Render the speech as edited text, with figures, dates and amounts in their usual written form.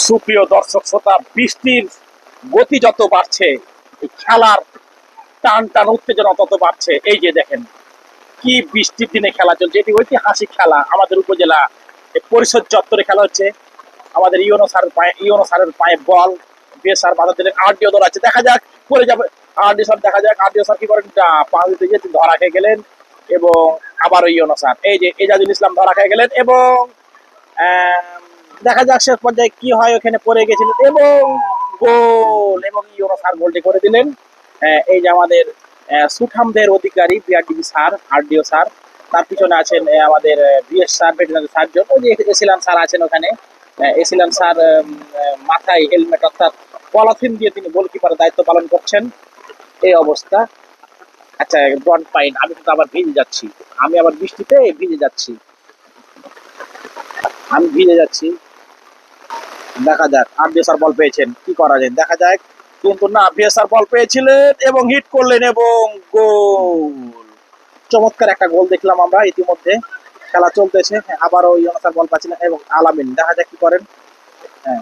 সুপ্রিয় দর্শক শ্রোতা, বৃষ্টির গতি যত বাড়ছে, এই খেলার টান টান উত্তেজনা তত বাড়ছে। এই যে দেখেন, কি বৃষ্টির দিনে খেলা চলছে। এটি ঐতিহাসিক খেলা। আমাদের উপজেলা পরিষদ চত্বরে খেলা হচ্ছে। আমাদের ইউনো স্যারের পায়ে বল, বিএস স্যার বাধা দিলেন। আরডিও দল আছে, দেখা যাক পরে যাবে। আরডিও স্যার, দেখা যাক আরডিও স্যার কি করেন। পা দিতে গিয়ে ধরা খেয়ে গেলেন এবং আবারও ইউনো স্যার, এই যে এজাজুল ইসলাম ধরা খেয়ে গেলেন এবং দেখা যাক শেষ পর্যায়ে কি হয়। ওখানে পড়ে গেছিলেন এবং গোল, এবং ইউনো স্যার গোলটি করে দিলেন। এই যে আমাদের সুঠামদের অধিকারী বিআরডিবি স্যার, আরডিও স্যার, তার পিছনে আছেন আমাদের বিএস স্যার, ভেটেরিনারি সার্জন। ওই যে এসিলান স্যার আছেন ওখানে। এসিলান স্যার মাথায় হেলমেট অর্থাৎ পলাথিন দিয়ে তিনি গোলকিপারের দায়িত্ব পালন করছেন। এই অবস্থা। আচ্ছা, ডন পাইন, আমি কিন্তু আবার ভিজে যাচ্ছি। আমি আবার বৃষ্টিতে ভিজে যাচ্ছি। আমি ভিজে যাচ্ছি। দেখা যাক, আরডিএসআর বল পেয়েছেন, কি করা যায় দেখা যাক। কিন্তু না, বিএসআর বল পেয়েছিলেন এবং হিট করলেন এবং গোল। চমৎকার একটা গোল দেখলাম আমরা ইতিমধ্যে। খেলা চলতেছে, আবারও ইউনুস স্যার বল পাচ্ছিলেন এবং আলামিন, দেখা যাক কি করেন। হ্যাঁ,